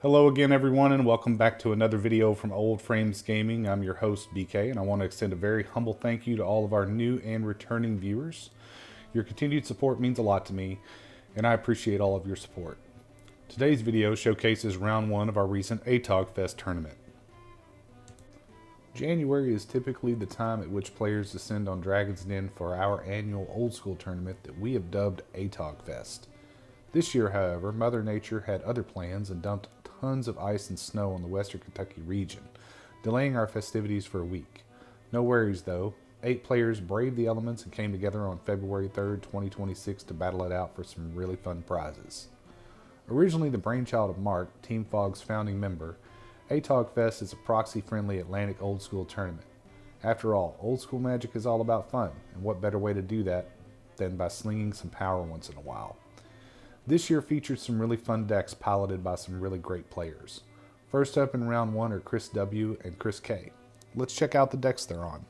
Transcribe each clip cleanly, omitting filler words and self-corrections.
Hello again everyone, and welcome back to another video from Old Frames Gaming. I'm your host BK, and I want to extend a very humble thank you to all of our new and returning viewers. Your continued support means a lot to me, and I appreciate all of your support. Today's video showcases round 1 of our recent Atog Fest tournament. January is typically the time at which players descend on Dragon's Den for our annual old school tournament that we have dubbed Atog Fest. This year, however, Mother Nature had other plans and dumped tons of ice and snow on the western Kentucky region, delaying our festivities for a week. No worries though, 8 players braved the elements and came together on February 3rd, 2026 to battle it out for some really fun prizes. Originally the brainchild of Mark, Team Fog's founding member, Atog Fest is a proxy-friendly Atlantic old school tournament. After all, old school magic is all about fun, and what better way to do that than by slinging some power once in a while. This year featured some really fun decks piloted by some really great players. First up in round 1 are Chris W. and Chris K. Let's check out the decks they're on.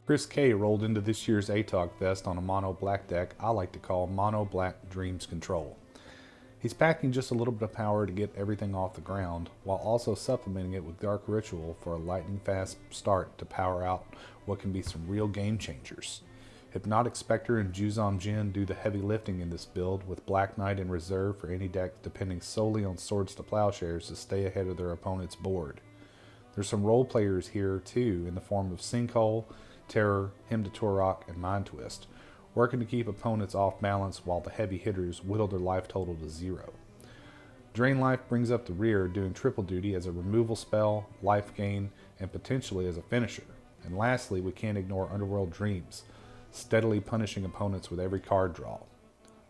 Chris K. rolled into this year's Atog Fest on a mono black deck I like to call Mono Black Dreams Control. He's packing just a little bit of power to get everything off the ground, while also supplementing it with Dark Ritual for a lightning fast start to power out what can be some real game changers. Hypnotic Spectre and Juzam Jin do the heavy lifting in this build, with Black Knight in reserve for any deck depending solely on Swords to Plowshares to stay ahead of their opponent's board. There's some role players here too in the form of Sinkhole, Terror, Hymn to Turok, and Mind Twist, working to keep opponents off balance while the heavy hitters whittle their life total to 0. Drain Life brings up the rear, doing triple duty as a removal spell, life gain, and potentially as a finisher. And lastly, we can't ignore Underworld Dreams, steadily punishing opponents with every card draw.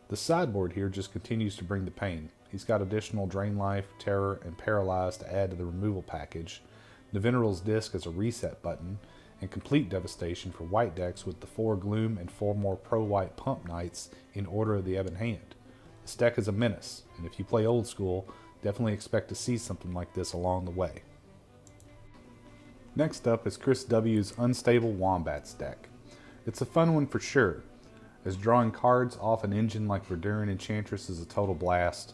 The sideboard here just continues to bring the pain. He's got additional Drain Life, Terror, and Paralyze to add to the removal package, Nevinyrral's Disc as a reset button, and complete devastation for white decks with the 4 Gloom and 4 more pro-white Pump Knights in order of the Ebon Hand. This deck is a menace, and if you play old school, definitely expect to see something like this along the way. Next up is Chris W.'s Unstable Wombats deck. It's a fun one for sure, as drawing cards off an engine like Verduran Enchantress is a total blast.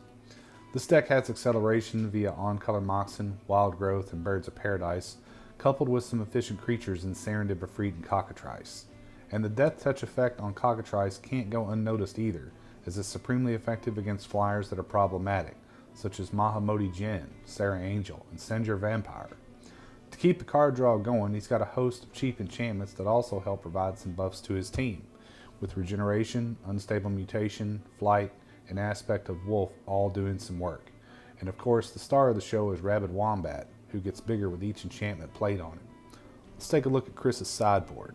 This deck has acceleration via On-Color Moxen, Wild Growth, and Birds of Paradise, coupled with some efficient creatures in Serendib, Efreet, and Cockatrice. And the Death Touch effect on Cockatrice can't go unnoticed either, as it's supremely effective against flyers that are problematic, such as Mahamoti Jin, Sarah Angel, and Senjur Vampire. To keep the card draw going, he's got a host of cheap enchantments that also help provide some buffs to his team, with Regeneration, Unstable Mutation, Flight, and Aspect of Wolf all doing some work. And of course, the star of the show is Rabid Wombat, who gets bigger with each enchantment played on him. Let's take a look at Chris's sideboard.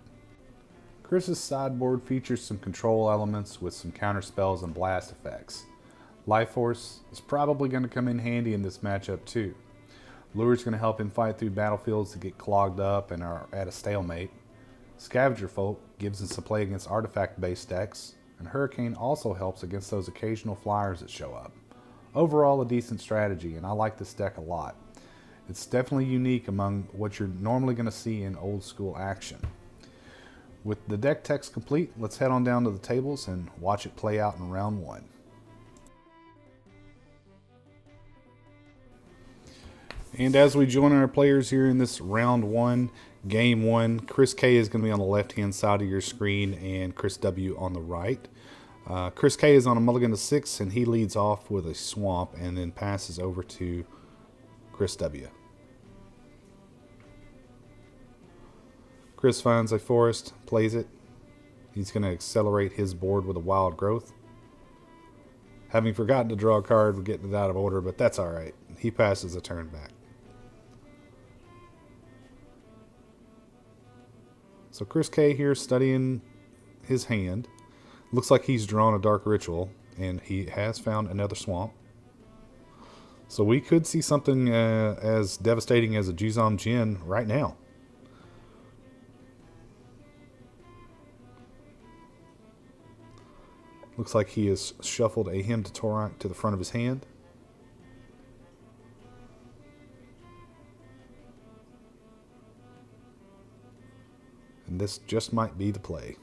Chris's sideboard features some control elements with some counter spells and blast effects. Life Force is probably going to come in handy in this matchup too. Lure's going to help him fight through battlefields that get clogged up and are at a stalemate. Scavenger Folk gives us a play against artifact-based decks, and Hurricane also helps against those occasional flyers that show up. Overall, a decent strategy, and I like this deck a lot. It's definitely unique among what you're normally going to see in old school action. With the deck text complete, let's head on down to the tables and watch it play out in round 1. And as we join our players here in this round 1, game 1, Chris K is going to be on the left-hand side of your screen and Chris W on the right. Chris K is on a mulligan to 6, and he leads off with a swamp and then passes over to Chris W. Chris finds a forest, plays it. He's going to accelerate his board with a Wild Growth. Having forgotten to draw a card, we're getting it out of order, but that's alright. He passes a turn back. So Chris K here studying his hand. Looks like he's drawn a Dark Ritual, and he has found another swamp. So we could see something as devastating as a Juzam Jin right now. Looks like he has shuffled a Hymn to Turok to the front of his hand. And this just might be the play.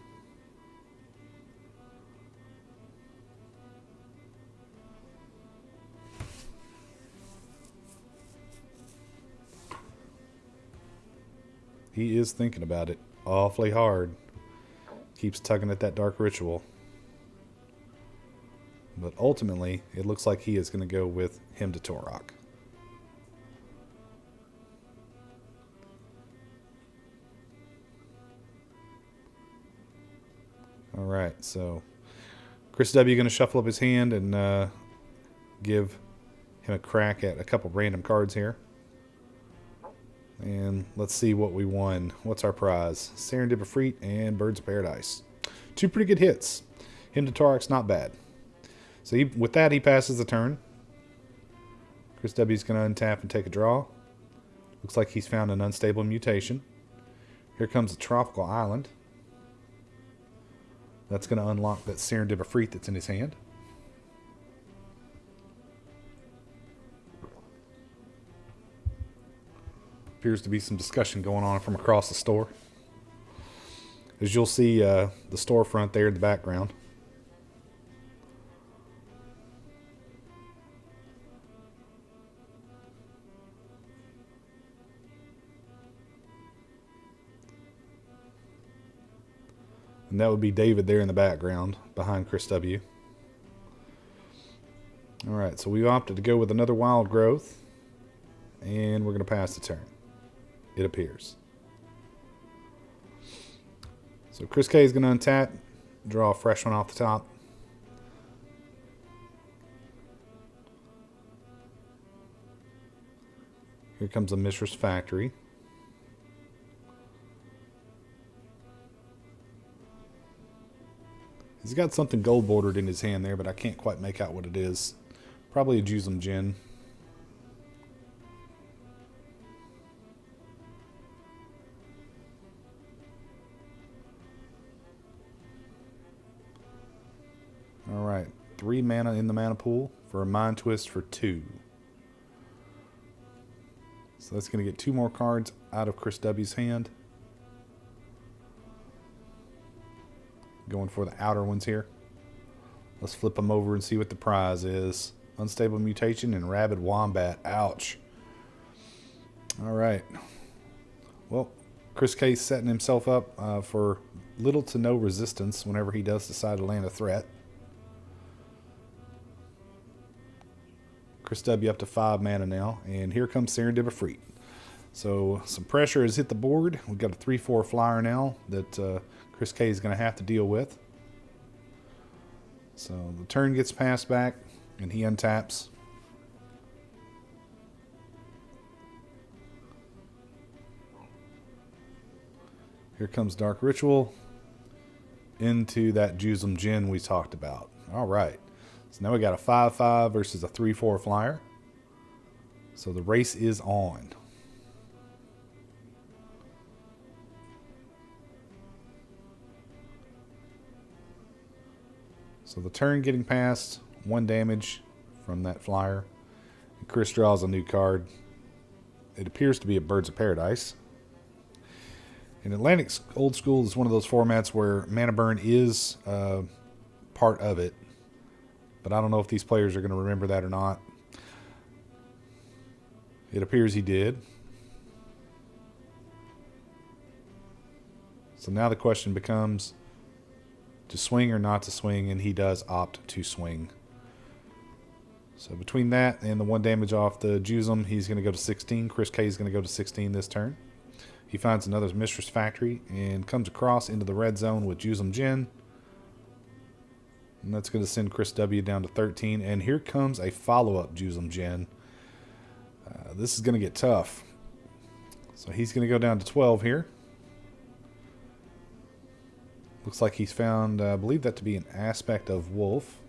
He is thinking about it awfully hard. Keeps tugging at that dark ritual. But ultimately, it looks like he is going to go with Hymn to Torok. Alright, so Chris W. going to shuffle up his hand and give him a crack at a couple random cards here. And let's see what we won. What's our prize? Serendipity and Birds of Paradise. 2 pretty good hits. Hymn to Torok's not bad. So with that, he passes the turn. Chris W. is going to untap and take a draw. Looks like he's found an unstable mutation. Here comes a tropical island. That's going to unlock that Serendipity that's in his hand. Appears to be some discussion going on from across the store. As you'll see the storefront there in the background. And that would be David there in the background behind Chris W. Alright, so we opted to go with another wild growth. And we're going to pass the turn. It appears. So Chris K is going to untap, draw a fresh one off the top. Here comes a Mishra's Factory. He's got something gold bordered in his hand there, but I can't quite make out what it is. Probably a Jusum Gin. Alright, 3 mana in the mana pool for a Mind Twist for 2. So that's going to get 2 more cards out of Chris W.'s hand. Going for the outer ones here. Let's flip them over and see what the prize is. Unstable Mutation and Rabid Wombat. Ouch. Alright. Well, Chris K. setting himself up for little to no resistance whenever he does decide to land a threat. Chris W. up to 5 mana now. And here comes Serendipity. So some pressure has hit the board. We've got a 3/4 flyer now that Chris K is going to have to deal with. So the turn gets passed back, and he untaps. Here comes Dark Ritual into that Jusum Gin we talked about. All right. So now we got a 5/5 versus a 3/4 flyer. So the race is on. So the turn getting passed, 1 damage from that flyer. And Chris draws a new card. It appears to be a Birds of Paradise. And Atlantic Old School is one of those formats where mana burn is part of it. But I don't know if these players are going to remember that or not. It appears he did. So now the question becomes to swing or not to swing, and he does opt to swing. So between that and the 1 damage off the Jusum, he's going to go to 16. Chris K is going to go to 16 this turn. He finds another Mishra's Factory and comes across into the red zone with Jusum Gin. And that's going to send Chris W down to 13. And here comes a follow-up Jusum Gin. This is going to get tough. So he's going to go down to 12 here. Looks like he's found, I believe that to be an aspect of Wolf.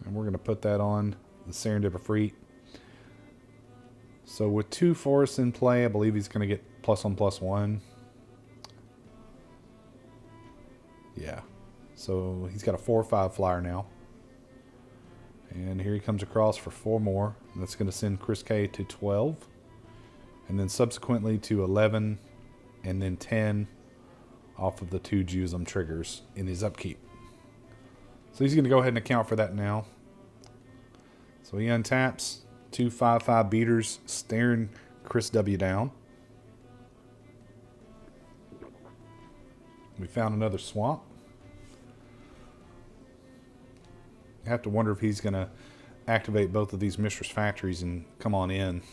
And we're going to put that on the Serendipity. So with 2 forests in play, I believe he's going to get +1/+1. Yeah. So he's got a 4/5 flyer now. And here he comes across for 4 more. And that's going to send Chris K to 12. And then subsequently to 11. And then 10 off of the 2 Jusum triggers in his upkeep. So he's going to go ahead and account for that now. So he untaps 2/5/5 beaters, staring Chris W down. We found another swamp. I have to wonder if he's going to activate both of these Mistress Factories and come on in.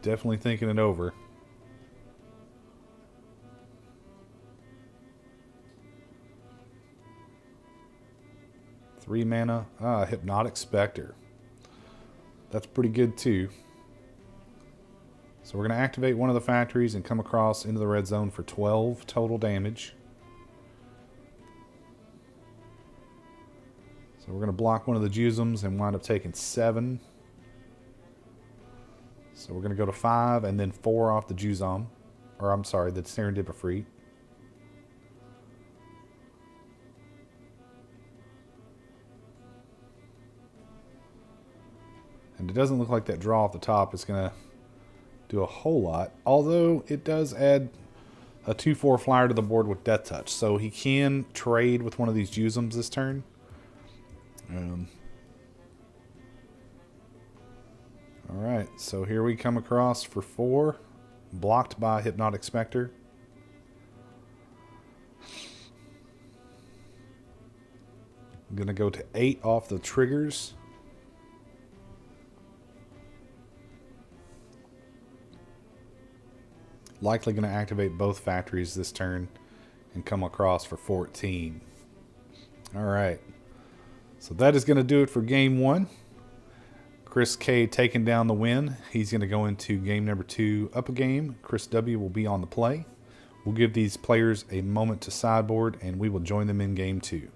Definitely thinking it over. Three mana. Hypnotic Spectre. That's pretty good too. So we're going to activate one of the factories and come across into the red zone for 12 total damage. So we're going to block one of the Jusums and wind up taking 7. So we're going to go to 5 and then 4 off the Jusum. Or I'm sorry, the Serendipity. And it doesn't look like that draw off the top is going to do a whole lot. Although it does add a 2/4 flyer to the board with Death Touch. So he can trade with one of these Jusums this turn. Alright, so here we come across for 4. Blocked by Hypnotic Spectre. I'm going to go to 8 off the triggers. Likely going to activate both factories this turn and come across for 14. Alright, so that is going to do it for game 1. Chris K taking down the win. He's going to go into game number 2 up a game. Chris W will be on the play. We'll give these players a moment to sideboard and we will join them in game 2.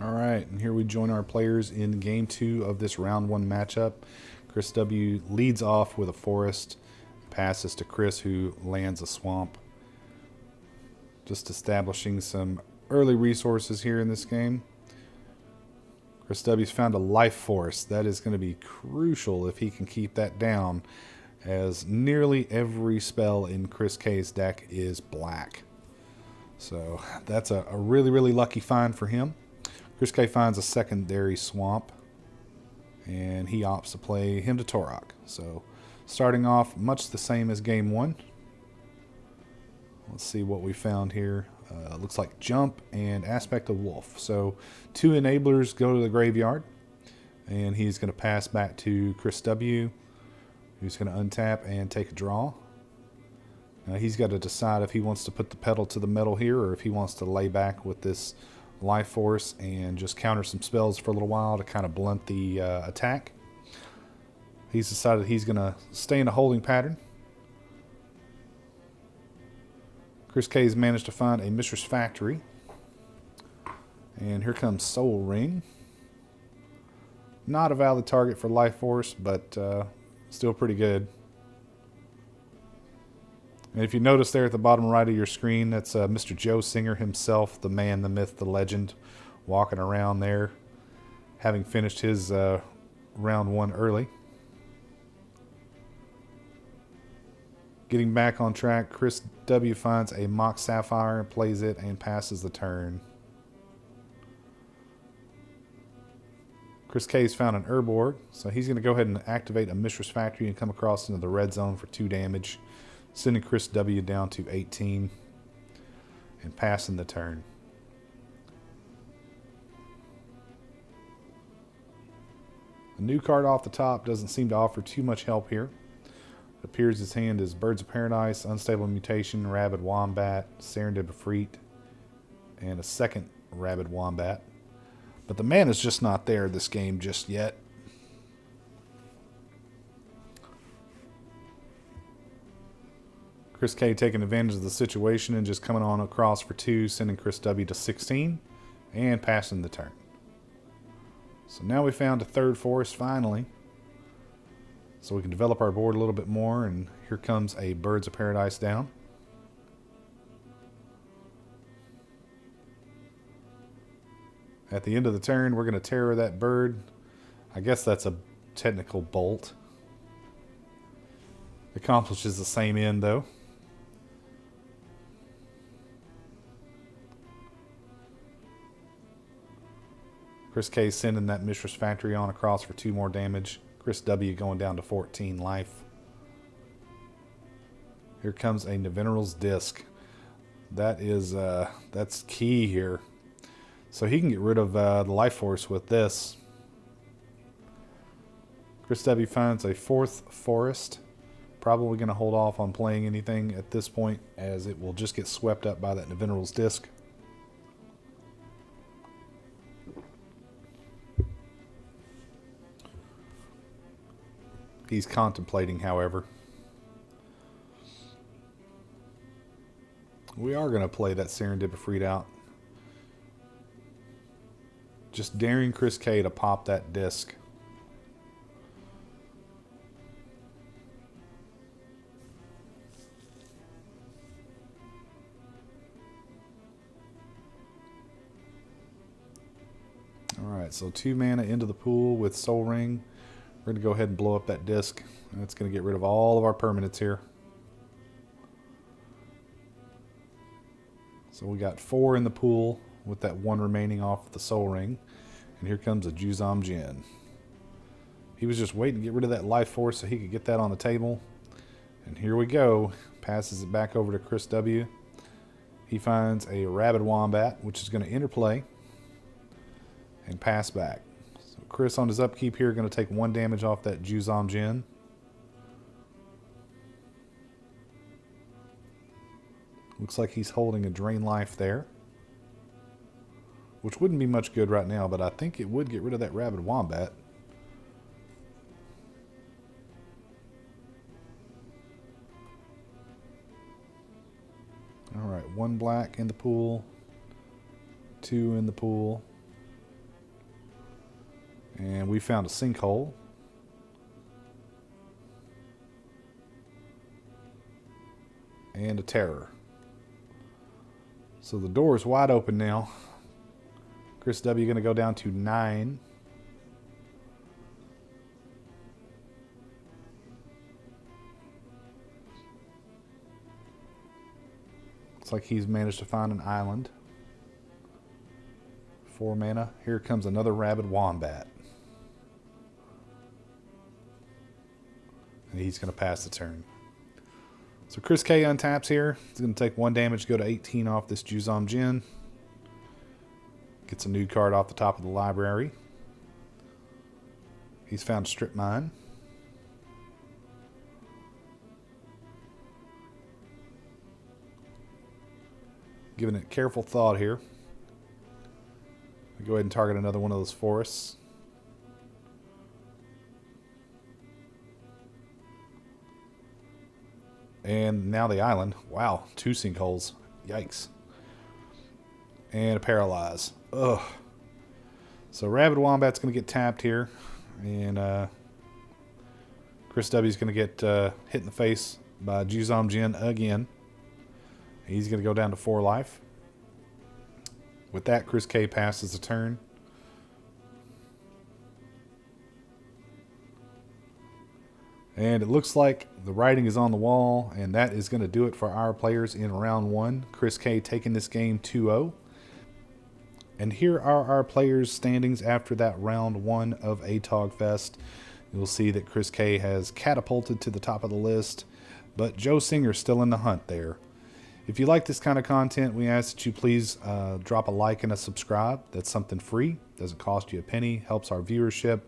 Alright, and here we join our players in game 2 of this round 1 matchup. Chris W leads off with a forest, passes to Chris who lands a swamp. Just establishing some early resources here in this game. Chris W's found a life force. That is going to be crucial if he can keep that down, as nearly every spell in Chris K's deck is black. So that's a really, really lucky find for him. Chris K finds a secondary swamp, and he opts to play him to Torok. So starting off much the same as game 1. Let's see what we found here. Looks like Jump and Aspect of Wolf. So 2 enablers go to the graveyard, and he's going to pass back to Chris W, who's going to untap and take a draw. Now he's got to decide if he wants to put the pedal to the metal here or if he wants to lay back with this life force and just counter some spells for a little while to kind of blunt the attack. He's decided he's going to stay in a holding pattern. Chris K has managed to find a Mistress Factory. And here comes Soul Ring. Not a valid target for Life Force, but still pretty good. And if you notice there at the bottom right of your screen, that's Mr. Joe Singer himself, the man, the myth, the legend, walking around there, having finished his round 1 early. Getting back on track, Chris W finds a Mock Sapphire, plays it, and passes the turn. Chris K's found an Urborg, so he's going to go ahead and activate a Mistress Factory and come across into the red zone for 2 damage, sending Chris W down to 18 and passing the turn. The new card off the top doesn't seem to offer too much help here. It appears his hand is Birds of Paradise, Unstable Mutation, Rabid Wombat, Serendipity, and a second Rabid Wombat. But the mana is just not there this game just yet. Chris K taking advantage of the situation and just coming on across for 2, sending Chris W to 16 and passing the turn. So now we found a third forest finally. So we can develop our board a little bit more, and here comes a Birds of Paradise down. At the end of the turn, we're going to terror that bird. I guess that's a technical bolt. Accomplishes the same end, though. Chris K sending that Mistress Factory on across for 2 more damage. Chris W going down to 14 life. Here comes a Neveneral's Disc. That is, that's key here. So he can get rid of the life force with this. Chris W finds a 4th forest. Probably going to hold off on playing anything at this point, as it will just get swept up by that Neveneral's Disc. He's contemplating, however. We are going to play that Serendipity Readout. Just daring Chris K to pop that disc. Alright, so 2 mana into the pool with Soul Ring. We're going to go ahead and blow up that disc. That's going to get rid of all of our permanents here. So we got 4 in the pool with that 1 remaining off the Soul Ring. And here comes a Juzam Jin. He was just waiting to get rid of that life force so he could get that on the table. And here we go. Passes it back over to Chris W. He finds a Rabid Wombat, which is going to interplay and pass back. So Chris on his upkeep here going to take 1 damage off that Juzam Jin. Looks like he's holding a Drain Life there, which wouldn't be much good right now, but I think it would get rid of that Rabid Wombat. Alright, 1 black in the pool, 2 in the pool, and we found a Sinkhole. And a Terror. So the door is wide open now. Chris W going to go down to 9. Looks like he's managed to find an island. 4 mana. Here comes another Rabid Wombat. And he's going to pass the turn. So Chris K untaps here. He's going to take 1 damage, go to 18 off this Juzam Jin. Gets a new card off the top of the library. He's found Strip Mine. Giving it careful thought here. I'll go ahead and target another one of those forests. And now the island. Wow, 2 sinkholes. Yikes. And a Paralyze. Ugh. So Rabid Wombat's going to get tapped here. And Chris W's going to get hit in the face by Juzam Jin again. He's going to go down to 4 life. With that, Chris K passes the turn. And it looks like the writing is on the wall, and that is going to do it for our players in round 1. Chris K taking this game 2-0. And here are our players' standings after that round 1 of Atog Fest. You'll see that Chris K has catapulted to the top of the list, but Joe Singer's still in the hunt there. If you like this kind of content, we ask that you please drop a like and a subscribe. That's something free. Doesn't cost you a penny. Helps our viewership.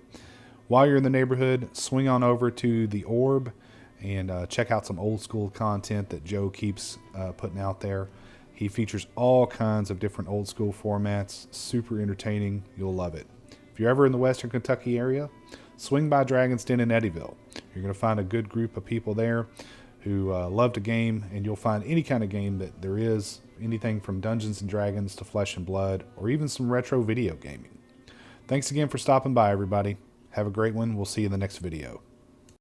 While you're in the neighborhood, swing on over to the Orb and check out some old school content that Joe keeps putting out there. He features all kinds of different old school formats. Super entertaining. You'll love it. If you're ever in the Western Kentucky area, swing by Dragon's Den in Eddyville. You're going to find a good group of people there who love to game, and you'll find any kind of game that there is, anything from Dungeons and Dragons to Flesh and Blood, or even some retro video gaming. Thanks again for stopping by, everybody. Have a great one. We'll see you in the next video.